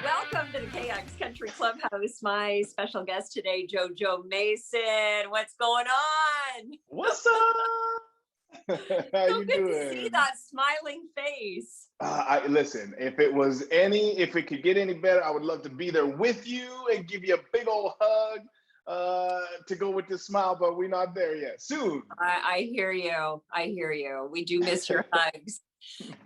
Welcome to the KX Country Clubhouse. My special guest today, Jojo Mason. What's going on? What's up? How So you good doing? to see that smiling face. Listen, if it could get any better, I would love to be there with you and give you a big old hug to go with the smile, but we're not there yet. Soon. I hear you. I hear you. We do miss your hugs.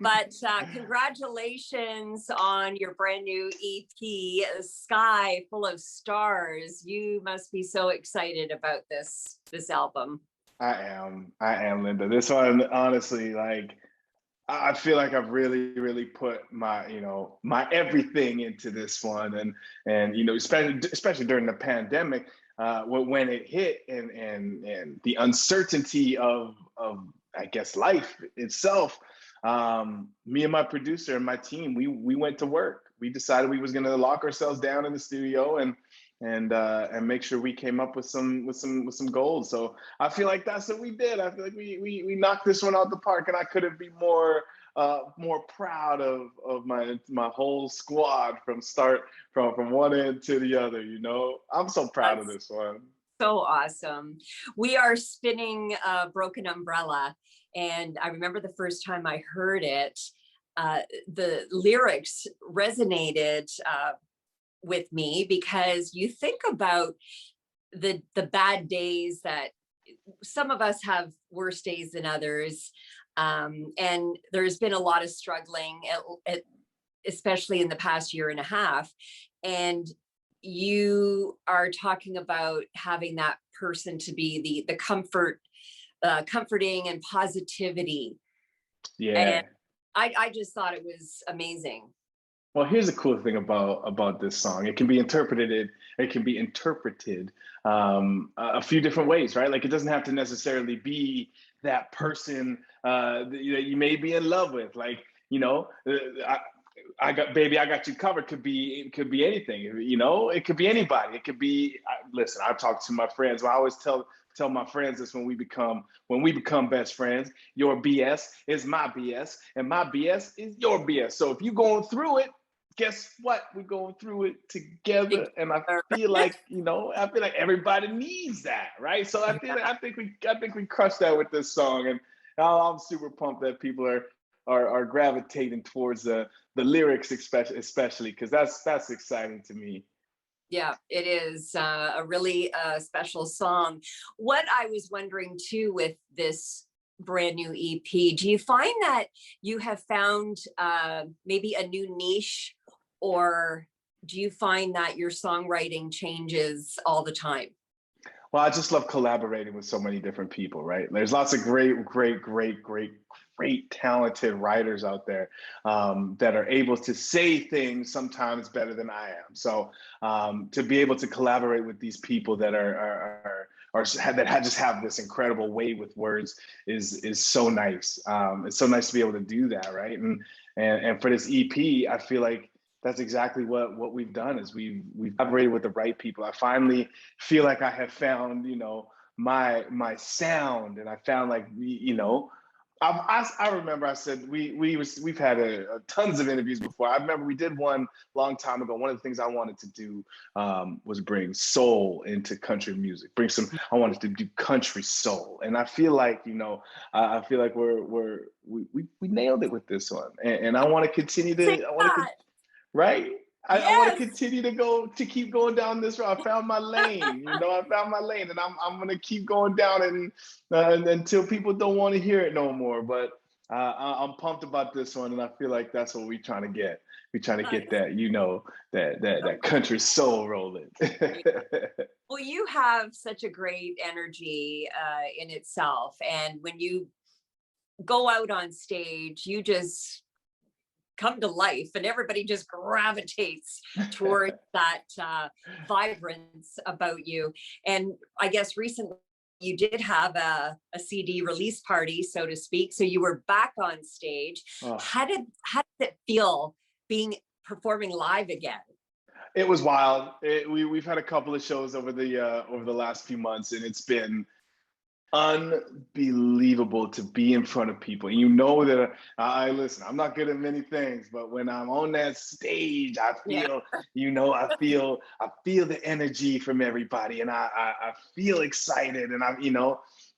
But congratulations on your brand new EP, Sky Full of Stars. You must be so excited about this album. I am, Linda. This one, honestly, like I feel like I've really put my everything into this one, and especially during the pandemic, when it hit, and the uncertainty of I guess life itself. Me and my producer and my team, we went to work. We decided we was going to lock ourselves down in the studio and make sure we came up with some goals. So I feel like that's what we did. I feel like we knocked this one out the park, and I couldn't be more proud of my whole squad from one end to the other. I'm so proud of this one. So awesome. We are spinning Broken Umbrella. And I remember the first time I heard it, the lyrics resonated with me, because you think about the bad days that some of us have worse days than others. And there's been a lot of struggling, especially in the past year and a half. And you are talking about having that person to be the comforting and positivity. Yeah. And I just thought it was amazing. Well, here's the cool thing about this song. It can be interpreted a few different ways, right? Like, it doesn't have to necessarily be that person that you may be in love with. Like, I got you covered. It could be anything. It could be anybody. It could be. Listen, I've talked to my friends. I always tell my friends this when we become best friends. Your BS is my BS, and my BS is your BS. So if you're going through it, guess what? We're going through it together. And I feel like everybody needs that, right? So I think we crushed that with this song, and I'm super pumped that people are gravitating towards the lyrics, especially because that's exciting to me. Yeah, it is a really special song. What I was wondering too with this brand new EP, do you find that you have found maybe a new niche, or do you find that your songwriting changes all the time? Well, I just love collaborating with so many different people, right? There's lots of great, talented writers out there that are able to say things sometimes better than I am. So to be able to collaborate with these people that just have this incredible way with words is so nice. It's so nice to be able to do that, right? And for this EP, I feel like that's exactly what we've done. Is we've collaborated with the right people. I finally feel like I have found my sound, and I found like I remember I said we've had tons of interviews before. I remember we did one long time ago. One of the things I wanted to do was bring soul into country music. I wanted to do country soul, and I feel like I feel like we nailed it with this one, and I want to continue to. Right? Yes. I want to continue to keep going down this road. I found my lane, I found my lane, and I'm going to keep going down and until people don't want to hear it no more. But I'm pumped about this one, and I feel like that's what we're trying to get. We're trying to get that, that country soul rolling. Well, you have such a great energy in itself. And when you go out on stage, you just come to life, and everybody just gravitates towards that vibrance about you. And I guess recently you did have a CD release party, so to speak. So you were back on stage. Oh. How did it feel performing live again? It was wild. We've had a couple of shows over the last few months, and it's been unbelievable to be in front of people. And you know that I listen, I'm not good at many things, but when I'm on that stage, I Yeah. feel, I feel the energy from everybody, and I feel excited, and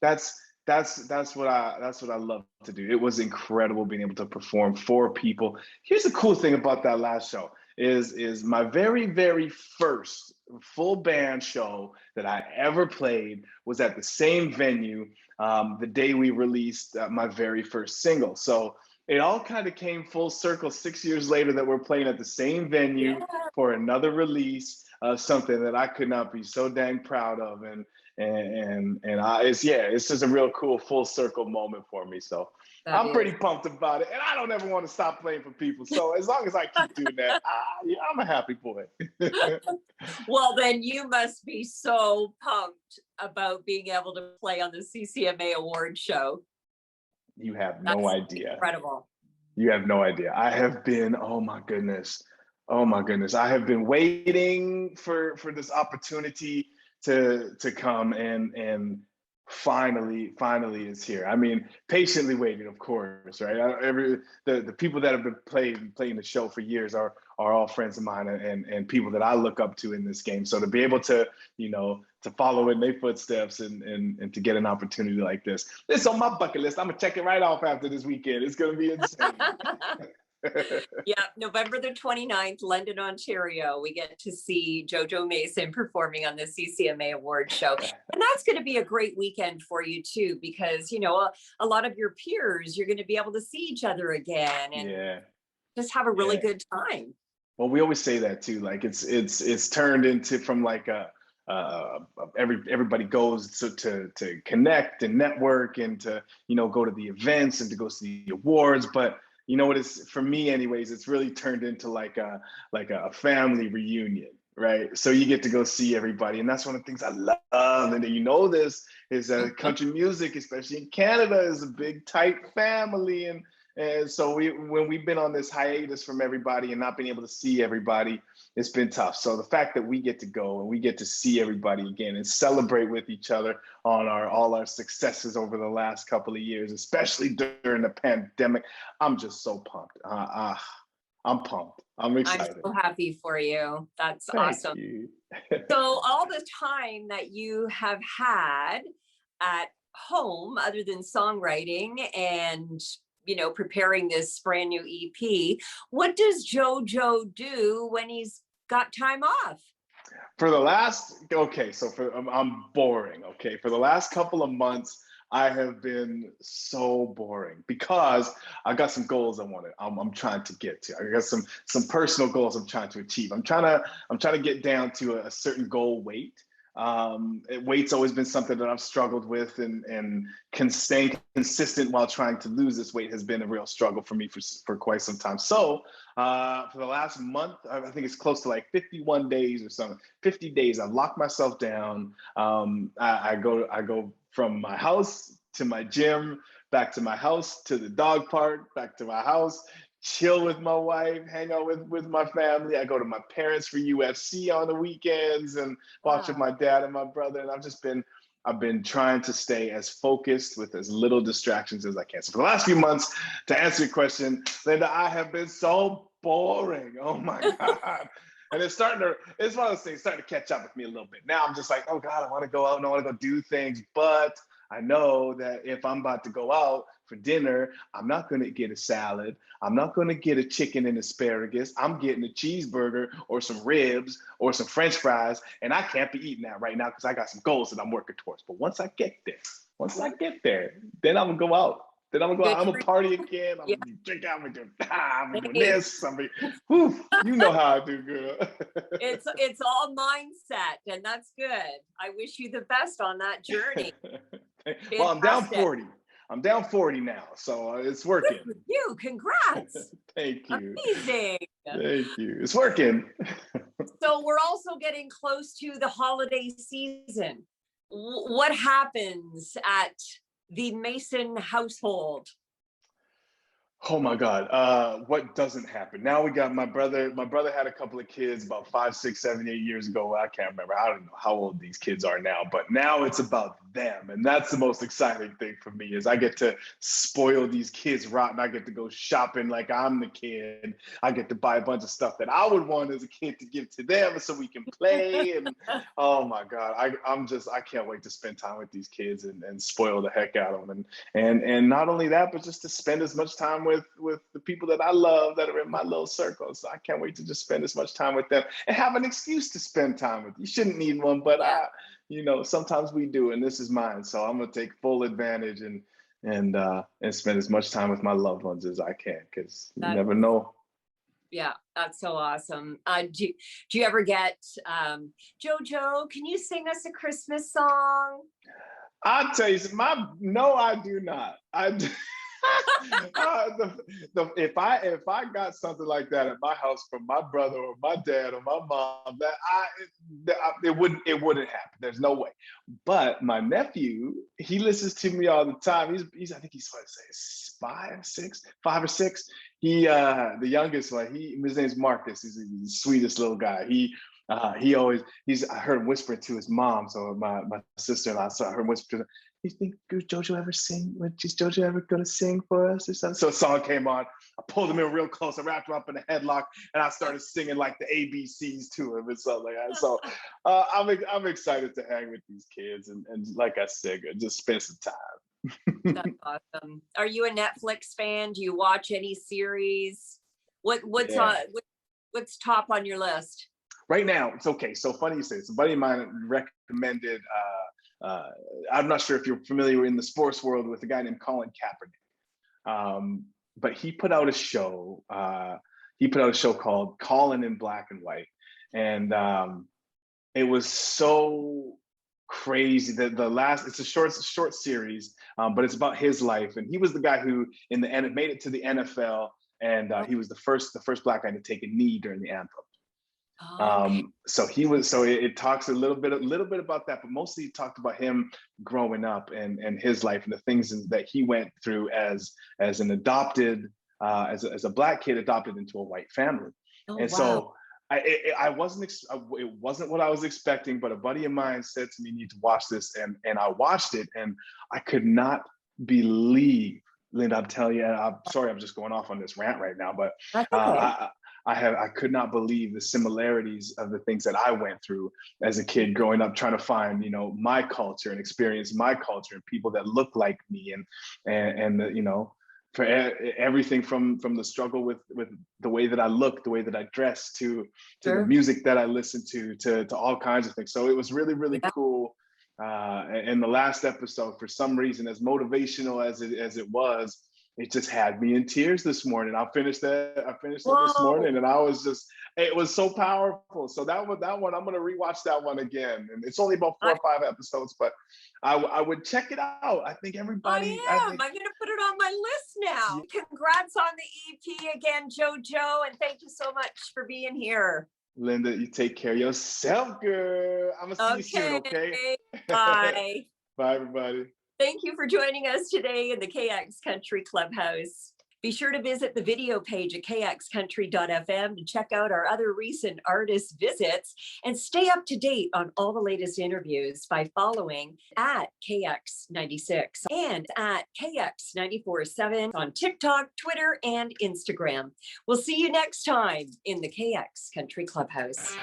that's that's what I love to do. It was incredible being able to perform for people. Here's the cool thing about that last show is my very first full band show that I ever played was at the same venue the day we released my very first single. So it all kind of came full circle 6 years later that we're playing at the same venue Yeah. for another release of something that I could not be so dang proud of. It's just a real cool full circle moment for me. So That I'm pretty is. pumped about it, and I don't ever want to stop playing for people. So as long as I keep doing that, yeah, I'm a happy boy. Well, then you must be so pumped about being able to play on the CCMA Awards show. You have no That's idea. incredible. You have no idea. I have been, oh my goodness. I have been waiting for this opportunity to come, and finally it's here. I mean, patiently waiting, of course, right? The people that have been playing the show for years are all friends of mine, and people that I look up to in this game. So to be able to, to follow in their footsteps, and to get an opportunity like this on my bucket list. I'm gonna check it right off after this weekend. It's gonna be insane. Yeah, November the 29th, London, Ontario. We get to see Jojo Mason performing on the CCMA Awards show. And that's going to be a great weekend for you too, because, a lot of your peers, you're going to be able to see each other again and Yeah. just have a really Yeah. good time. Well, we always say that too. Like it's turned into from like everybody goes to connect and network, and to go to the events and to go see the awards. But you know what is, for me anyways, it's really turned into like a family reunion, right? So you get to go see everybody, and that's one of the things I love. And this is country music, especially in Canada, is a big tight family, and so when we've been on this hiatus from everybody and not being able to see everybody, it's been tough. So the fact that we get to go and we get to see everybody again and celebrate with each other on all our successes over the last couple of years, especially during the pandemic, I'm just so pumped. I'm pumped. I'm excited. I'm so happy for you. That's Thank awesome. you. So all the time that you have had at home, other than songwriting and preparing this brand new EP, what does Jojo do when he's got time off? I'm boring. Okay, for the last couple of months, I have been so boring because I got some goals I'm trying to get to. I got some personal goals I'm trying to achieve. I'm trying to get down to a certain goal weight. Weight's always been something that I've struggled with, and staying consistent while trying to lose this weight has been a real struggle for me for quite some time. So for the last month, I think it's close to like 51 days or something, 50 days, I've locked myself down. I go from my house to my gym, back to my house, to the dog park, back to my house, chill with my wife, hang out with my family. I go to my parents for UFC on the weekends and watch with my dad and my brother. And I've been trying to stay as focused with as little distractions as I can. So for the last few months, to answer your question, Linda, I have been so boring. Oh my God. And it's one of those things starting to catch up with me a little bit. Now I'm just like, oh God, I want to go out and I want to go do things. But I know that if I'm about to go out for dinner, I'm not going to get a salad. I'm not going to get a chicken and asparagus. I'm getting a cheeseburger or some ribs or some French fries. And I can't be eating that right now because I got some goals that I'm working towards. But once I get there, then I'm going to go out. Then I'm gonna go out. I'm gonna party again. I'm gonna drink out. I'm gonna do this. You know how I do, girl. It's all mindset, and that's good. I wish you the best on that journey. Well, I'm down 40. I'm down 40 now, so it's working. Good for you, congrats. Thank you. Amazing. Thank you. It's working. So we're also getting close to the holiday season. What happens at the Mason household? Oh my God. What doesn't happen? Now we got my brother. My brother had a couple of kids about 5, 6, 7, 8 years ago. I can't remember. I don't know how old these kids are now, but now it's about them. And that's the most exciting thing for me is I get to spoil these kids rotten. I get to go shopping like I'm the kid. I get to buy a bunch of stuff that I would want as a kid to give to them so we can play. And oh my God, I can't wait to spend time with these kids and spoil the heck out of them. And not only that, but just to spend as much time with the people that I love that are in my little circle. So I can't wait to just spend as much time with them and have an excuse to spend time with. You shouldn't need one, but sometimes we do, and this is mine. So I'm gonna take full advantage and spend as much time with my loved ones as I can, because you never know. Yeah, that's so awesome. Do you ever get Jojo, can you sing us a Christmas song? I'll tell you, no, I do not. If I got something like that at my house from my brother or my dad or my mom, it wouldn't happen. There's no way. But my nephew, he listens to me all the time. He's I think he's what, say 5 or 6. He the youngest one. His name's Marcus. He's the sweetest little guy. I heard him whisper to his mom. So my sister-in-law, so I heard him whisper. You think Jojo ever sing? Is Jojo ever gonna sing for us or something? So a song came on. I pulled him in real close. I wrapped him up in a headlock, and I started singing like the ABCs to him and something like that. So I'm excited to hang with these kids and like I said, just spend some time. That's awesome. Are you a Netflix fan? Do you watch any series? What's top on your list? Right now, it's okay. So funny you say this. A buddy of mine recommended. I'm not sure if you're familiar in the sports world with a guy named Colin Kaepernick, but he put out a show. Called Colin in Black and White, and it was so crazy. It's a short series, but it's about his life, and he was the guy who in the end made it to the NFL, and he was the first Black guy to take a knee during the anthem. So it talks a little bit about that, but mostly it talked about him growing up and his life and the things that he went through as an adopted, as a Black kid adopted into a white family. So it wasn't what I was expecting, but a buddy of mine said to me, "You need to watch this," and I watched it, and I could not believe, Linda, I'm telling you, I'm sorry, I'm just going off on this rant right now, but I could not believe the similarities of the things that I went through as a kid growing up, trying to find, my culture and experience my culture and people that look like me and for everything from the struggle with the way that I look, the way that I dress, to the music that I listen to all kinds of things. So it was really, really cool. And the last episode, for some reason, as motivational as it was, it just had me in tears this morning. I finished that this morning, and it was so powerful. So that one, I'm going to rewatch that one again. And it's only about 4 or 5 episodes, but I would check it out. I think everybody. I'm going to put it on my list now. Yeah. Congrats on the EP again, Jojo, and thank you so much for being here. Linda, you take care of yourself, girl. I'm going to see you soon, okay? Bye. Bye, everybody. Thank you for joining us today in the KX Country Clubhouse. Be sure to visit the video page at kxcountry.fm to check out our other recent artist visits and stay up to date on all the latest interviews by following at KX96 and at KX947 on TikTok, Twitter, and Instagram. We'll see you next time in the KX Country Clubhouse.